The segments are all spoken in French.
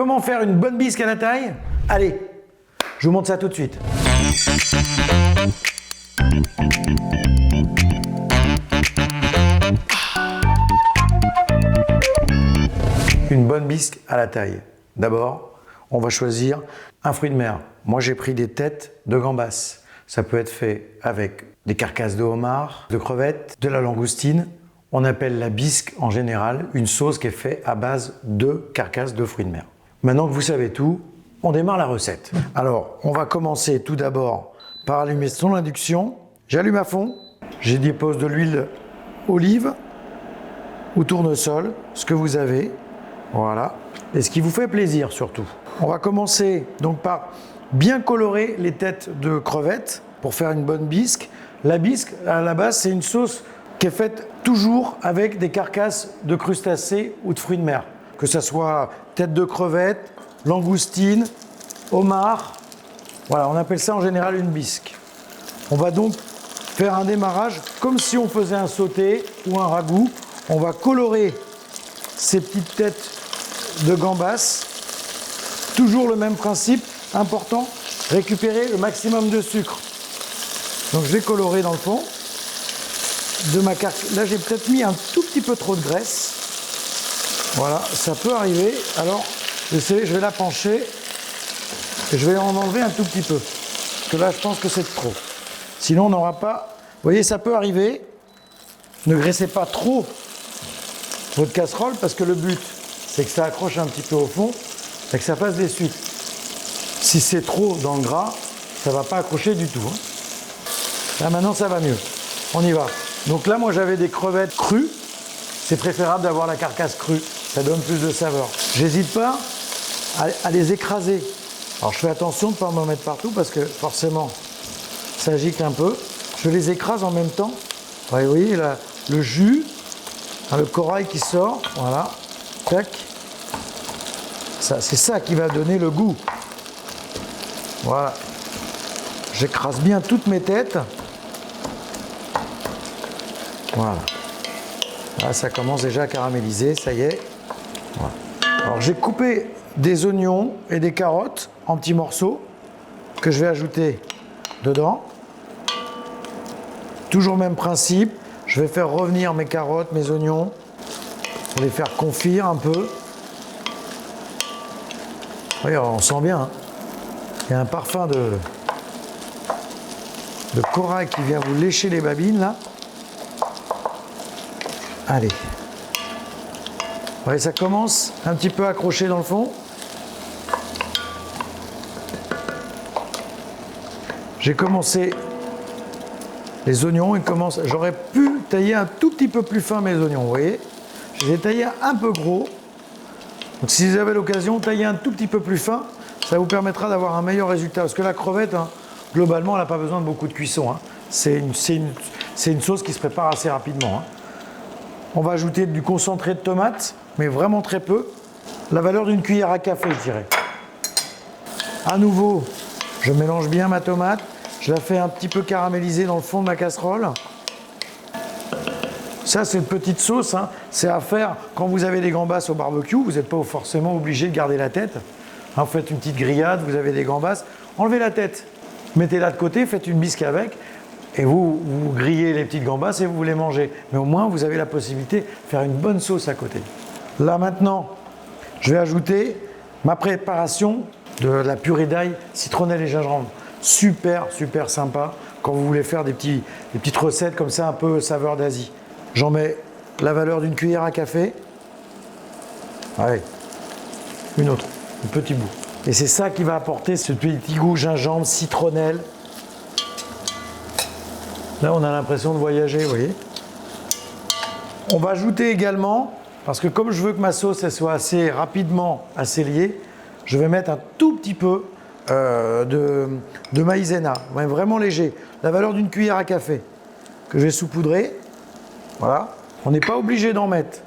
Comment faire une bonne bisque à la taille? Allez, je vous montre ça tout de suite. Une bonne bisque à la taille. D'abord, on va choisir un fruit de mer. Moi, j'ai pris des têtes de gambas. Ça peut être fait avec des carcasses de homard, de crevettes, de la langoustine. On appelle la bisque en général une sauce qui est faite à base de carcasses de fruits de mer. Maintenant que vous savez tout, on démarre la recette. Alors, on va commencer tout d'abord par allumer son induction. J'allume à fond. Je dépose de l'huile olive ou tournesol, ce que vous avez. Voilà. Et ce qui vous fait plaisir surtout. On va commencer donc par bien colorer les têtes de crevettes pour faire une bonne bisque. La bisque, à la base, c'est une sauce qui est faite toujours avec des carcasses de crustacés ou de fruits de mer. Que ce soit tête de crevette, langoustine, homard. Voilà, on appelle ça en général une bisque. On va donc faire un démarrage comme si on faisait un sauté ou un ragoût. On va colorer ces petites têtes de gambas. Toujours le même principe, important, récupérer le maximum de sucre. Donc je vais colorer dans le fond de ma carcasse. Là j'ai peut-être mis un tout petit peu trop de graisse. Voilà, ça peut arriver. Alors je vais la pencher et je vais en enlever un tout petit peu. Parce que là je pense que c'est trop. Sinon on n'aura pas... Vous voyez, ça peut arriver. Ne graissez pas trop votre casserole parce que le but c'est que ça accroche un petit peu au fond et que ça fasse des suites. Si c'est trop dans le gras, ça ne va pas accrocher du tout. Là maintenant ça va mieux. On y va. Donc là moi j'avais des crevettes crues. C'est préférable d'avoir la carcasse crue. Ça donne plus de saveur. J'hésite pas à les écraser. Alors je fais attention de ne pas m'en mettre partout parce que forcément ça gicle un peu. Je les écrase en même temps. Vous voyez là, le jus, le corail qui sort. Voilà. Tac. C'est ça qui va donner le goût. Voilà. J'écrase bien toutes mes têtes. Voilà. Là, ça commence déjà à caraméliser, ça y est. Voilà. Alors j'ai coupé des oignons et des carottes en petits morceaux que je vais ajouter dedans. Toujours le même principe. Je vais faire revenir mes carottes, mes oignons, pour les faire confire un peu. Regarde, on sent bien. Hein. Il y a un parfum de corail qui vient vous lécher les babines là. Allez. Ouais, ça commence un petit peu accroché dans le fond. J'ai commencé les oignons. J'aurais pu tailler un tout petit peu plus fin mes oignons, vous voyez. Je les ai taillés un peu gros. Donc si vous avez l'occasion, taillez un tout petit peu plus fin. Ça vous permettra d'avoir un meilleur résultat. Parce que la crevette, hein, globalement, elle n'a pas besoin de beaucoup de cuisson. Hein. C'est une sauce qui se prépare assez rapidement. Hein. On va ajouter du concentré de tomate, mais vraiment très peu. La valeur d'une cuillère à café, je dirais. À nouveau, je mélange bien ma tomate. Je la fais un petit peu caraméliser dans le fond de ma casserole. Ça, c'est une petite sauce. Hein. C'est à faire quand vous avez des gambas au barbecue. Vous n'êtes pas forcément obligé de garder la tête. Hein, vous faites une petite grillade, vous avez des gambas. Enlevez la tête. Mettez-la de côté, faites une bisque avec. Et vous grillez les petites gambas et vous les mangez. Mais au moins, vous avez la possibilité de faire une bonne sauce à côté. Là, maintenant, je vais ajouter ma préparation de la purée d'ail, citronnelle et gingembre. Super, super sympa quand vous voulez faire des petites recettes comme ça, un peu saveur d'Asie. J'en mets la valeur d'une cuillère à café. Allez, une autre, un petit bout. Et c'est ça qui va apporter ce petit goût gingembre, citronnelle. Là, on a l'impression de voyager, vous voyez. On va ajouter également, parce que comme je veux que ma sauce elle soit assez rapidement assaillie, je vais mettre un tout petit peu de maïzena, vraiment léger. La valeur d'une cuillère à café que je vais saupoudrer. Voilà. On n'est pas obligé d'en mettre.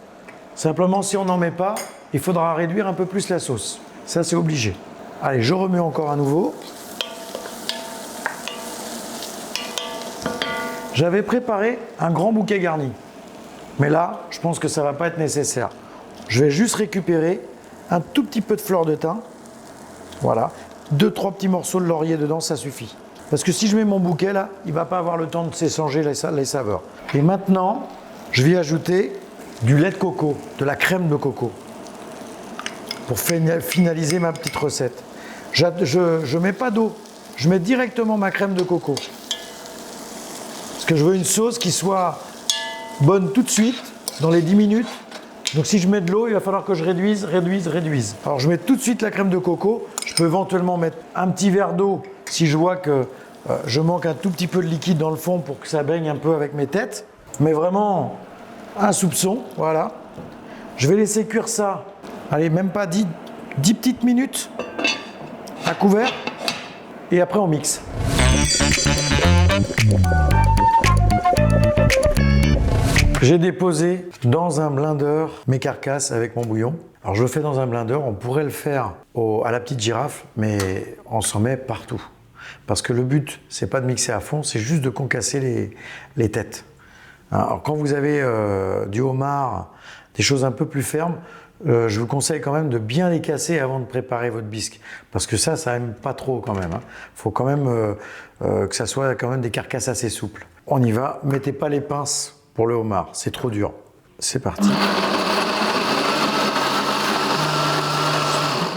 Simplement, si on n'en met pas, il faudra réduire un peu plus la sauce. Ça, c'est obligé. Allez, je remue encore à nouveau. J'avais préparé un grand bouquet garni. Mais là, je pense que ça ne va pas être nécessaire. Je vais juste récupérer un tout petit peu de fleur de thym. Voilà. 2-3 petits morceaux de laurier dedans, ça suffit. Parce que si je mets mon bouquet là, il ne va pas avoir le temps de s'échanger les saveurs. Et maintenant, je vais ajouter du lait de coco, de la crème de coco, pour finaliser ma petite recette. Je ne mets pas d'eau, je mets directement ma crème de coco. Parce que je veux une sauce qui soit bonne tout de suite, dans les 10 minutes. Donc si je mets de l'eau, il va falloir que je réduise. Alors je mets tout de suite la crème de coco. Je peux éventuellement mettre un petit verre d'eau si je vois que je manque un tout petit peu de liquide dans le fond pour que ça baigne un peu avec mes têtes. Mais vraiment un soupçon, voilà. Je vais laisser cuire ça, allez, même pas 10 petites minutes à couvert. Et après on mixe. J'ai déposé dans un blender mes carcasses avec mon bouillon. Alors je le fais dans un blender, on pourrait le faire à la petite girafe, mais on s'en met partout. Parce que le but, c'est pas de mixer à fond, c'est juste de concasser les têtes. Alors quand vous avez du homard, des choses un peu plus fermes, je vous conseille quand même de bien les casser avant de préparer votre bisque. Parce que ça aime pas trop quand même. Faut quand même que ça soit quand même des carcasses assez souples. On y va, mettez pas les pinces pour le homard, c'est trop dur. C'est parti.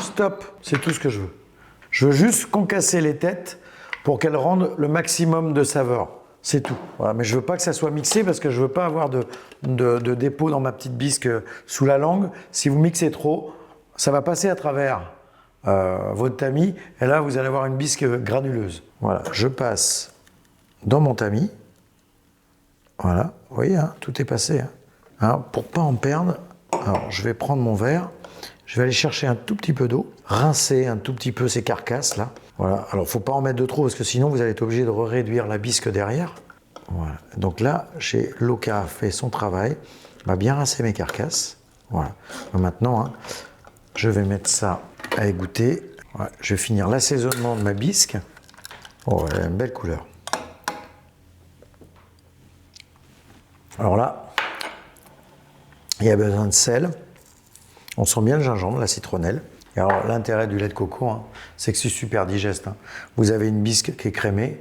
Stop, c'est tout ce que je veux. Je veux juste concasser les têtes pour qu'elles rendent le maximum de saveur. C'est tout. Voilà. Mais je ne veux pas que ça soit mixé parce que je ne veux pas avoir de dépôt dans ma petite bisque sous la langue. Si vous mixez trop, ça va passer à travers votre tamis et là, vous allez avoir une bisque granuleuse. Voilà, je passe dans mon tamis. Voilà, vous voyez, tout est passé. Pour ne pas en perdre, alors, je vais prendre mon verre, je vais aller chercher un tout petit peu d'eau, rincer un tout petit peu ces carcasses là. Voilà, alors il ne faut pas en mettre de trop parce que sinon vous allez être obligé de réduire la bisque derrière. Voilà, donc là, j'ai l'eau qui a fait son travail, va bien rincer mes carcasses. Voilà, donc maintenant, je vais mettre ça à égoutter. Voilà, je vais finir l'assaisonnement de ma bisque. Oh, elle a une belle couleur. Alors là, il y a besoin de sel. On sent bien le gingembre, la citronnelle. Et alors l'intérêt du lait de coco, c'est que c'est super digeste. Vous avez une bisque qui est crémée,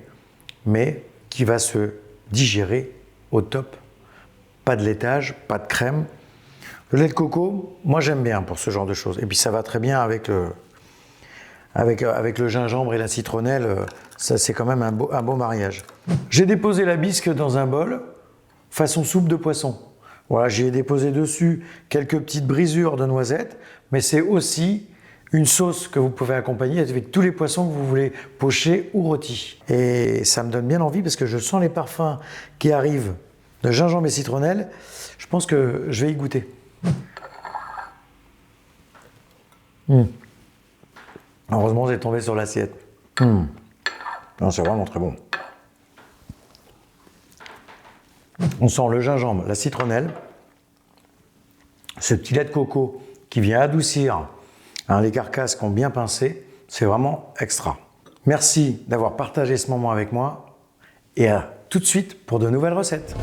mais qui va se digérer au top. Pas de laitage, pas de crème. Le lait de coco, moi j'aime bien pour ce genre de choses. Et puis ça va très bien avec le gingembre et la citronnelle. Ça, c'est quand même un beau mariage. J'ai déposé la bisque dans un bol, façon soupe de poisson. Voilà, j'y ai déposé dessus quelques petites brisures de noisettes, mais c'est aussi une sauce que vous pouvez accompagner avec tous les poissons que vous voulez pocher ou rôtis. Et ça me donne bien envie parce que je sens les parfums qui arrivent de gingembre et citronnelle. Je pense que je vais y goûter. Heureusement, j'ai tombé sur l'assiette. C'est vraiment très bon. On sent le gingembre, la citronnelle, ce petit lait de coco qui vient adoucir les carcasses qui ont bien pincé. C'est vraiment extra. Merci d'avoir partagé ce moment avec moi et à tout de suite pour de nouvelles recettes.